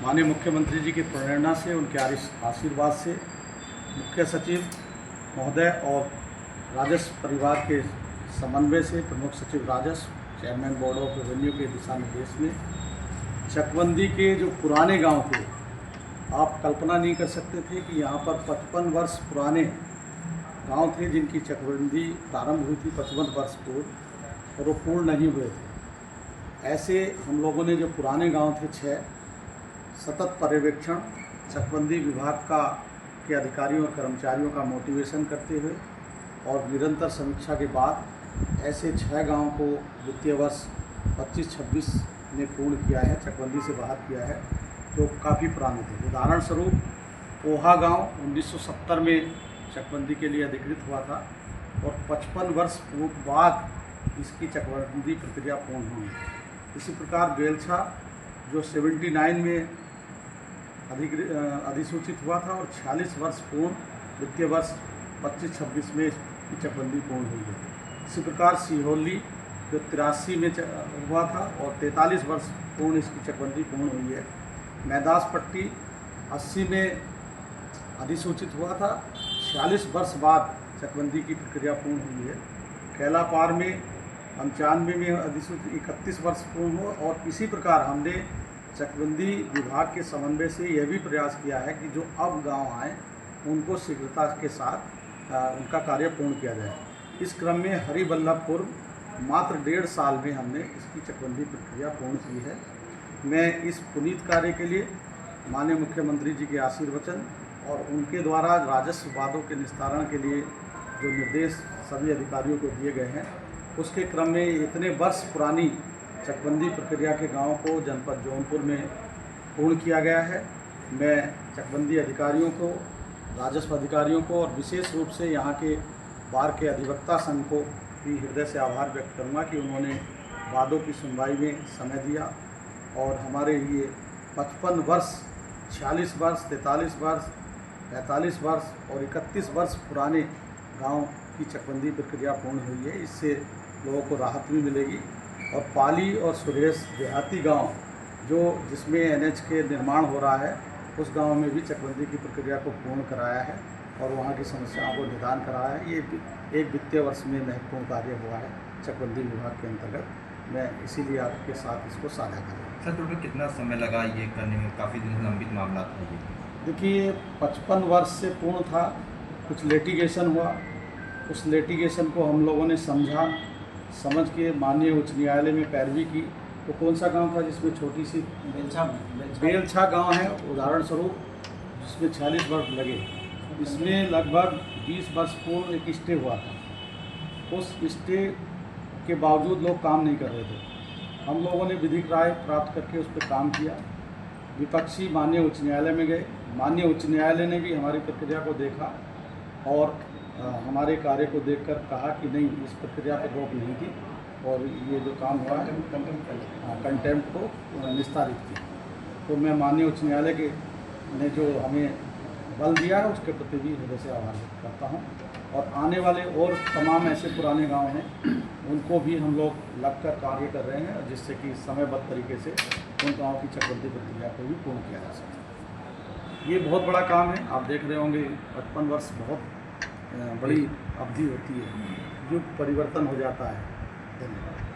माननीय मुख्यमंत्री जी की प्रेरणा से, उनके आशीर्वाद से मुख्य सचिव महोदय और राजस्व परिवार के समन्वय से प्रमुख सचिव राजस्व, चेयरमैन बोर्ड ऑफ रेवेन्यू के दिशा निर्देश में चकबंदी के जो पुराने गांव थे, आप कल्पना नहीं कर सकते थे कि यहाँ पर 55 वर्ष पुराने गांव थे जिनकी चकबंदी प्रारंभ हुई थी 55 वर्ष पूर्व और वो पूर्ण नहीं हुए थे। ऐसे हम लोगों ने जो पुराने गांव थे 6 सतत पर्यवेक्षण चकबंदी विभाग के अधिकारियों और कर्मचारियों का मोटिवेशन करते हुए और निरंतर समीक्षा के बाद ऐसे 6 गाँव को वित्तीय वर्ष 25-26 में पूर्ण किया है, चकबंदी से बाहर किया है, जो काफ़ी पुराने थे। उदाहरण स्वरूप पोहा गांव 1970 में चकबंदी के लिए अधिकृत हुआ था और 55 वर्ष बाद इसकी चकबंदी प्रक्रिया पूर्ण हुई। इसी प्रकार बेलछा जो 79 में अधिसूचित हुआ था और 46 वर्ष पूर्ण वित्तीय वर्ष 25-26 में इसकी चकबंदी पूर्ण हुई है। इसी प्रकार सिहोली जो 83 में हुआ था और 43 वर्ष पूर्ण इसकी चकबंदी पूर्ण हुई है। मैदास पट्टी 80 में अधिसूचित हुआ था, 46 वर्ष बाद चकबंदी की प्रक्रिया पूर्ण हुई है। कैलापार में 95 में अधिसूचित 31 वर्ष पूर्ण हुआ और इसी प्रकार हमने चकबंदी विभाग के समन्वय से यह भी प्रयास किया है कि जो अब गांव आए उनको शीघ्रता के साथ उनका कार्य पूर्ण किया जाए। इस क्रम में हरिवल्लभपुर मात्र 1.5 साल में हमने इसकी चकबंदी प्रक्रिया पूर्ण की है। मैं इस पुनीत कार्य के लिए माननीय मुख्यमंत्री जी के आशीर्वचन और उनके द्वारा राजस्व वादों के निस्तारण के लिए जो निर्देश सभी अधिकारियों को दिए गए हैं, उसके क्रम में इतने वर्ष पुरानी चकबंदी प्रक्रिया के गांव को जनपद जौनपुर में पूर्ण किया गया है। मैं चकबंदी अधिकारियों को, राजस्व अधिकारियों को और विशेष रूप से यहाँ के बार के अधिवक्ता संघ को भी हृदय से आभार व्यक्त करूँगा कि उन्होंने वादों की सुनवाई में समय दिया और हमारे लिए 55 वर्ष, 46 वर्ष, 43 वर्ष, 45 वर्ष और 31 वर्ष पुराने गांव की चकबंदी प्रक्रिया पूर्ण हुई है। इससे लोगों को राहत भी मिलेगी और पाली और सुरेश देहाती गांव जिसमें NH के निर्माण हो रहा है, उस गांव में भी चकबंदी की प्रक्रिया को पूर्ण कराया है और वहां की समस्याओं को निदान कराया है। ये एक वित्तीय वर्ष में महत्वपूर्ण कार्य हुआ है चकबंदी विभाग के अंतर्गत। मैं इसीलिए आपके साथ इसको साझा कर रहा हूँ। सर, टोटल कितना समय लगा ये करने में? काफ़ी दिन लंबित मामला था ये। देखिए, 55 वर्ष से पूर्ण था, कुछ लिटिगेशन हुआ, उस लिटिगेशन को हम लोगों ने समझ के माननीय उच्च न्यायालय में पैरवी की। तो कौन सा गांव था जिसमें छोटी सी बेलछा गांव है उदाहरण स्वरूप, जिसमें 46 वर्ष लगे, इसमें लगभग 20 वर्ष पूर्व एक स्टे हुआ था। उस स्टे के बावजूद लोग काम नहीं कर रहे थे। हम लोगों ने विधिक राय प्राप्त करके उस पर काम किया। विपक्षी माननीय उच्च न्यायालय में गए, माननीय उच्च न्यायालय ने भी हमारी प्रक्रिया को देखा और हमारे कार्य को देखकर कहा कि नहीं, इस प्रक्रिया पर रोक नहीं थी और ये जो काम हुआ है कंटेम्प्ट को निस्तारित किया। तो मैं माननीय उच्च न्यायालय ने जो हमें बल दिया है उसके प्रति भी हृदय से आभार व्यक्त करता हूँ और आने वाले और तमाम ऐसे पुराने गांव हैं उनको भी हम लोग लगकर कार्य कर रहे हैं जिससे कि समयबद्ध तरीके से उन गाँव की चकबंदी प्रक्रिया को भी पूर्ण किया जा सके। ये बहुत बड़ा काम है। आप देख रहे होंगे 55 वर्ष बहुत बड़ी अवधि होती है, युग परिवर्तन हो जाता है। धन्यवाद।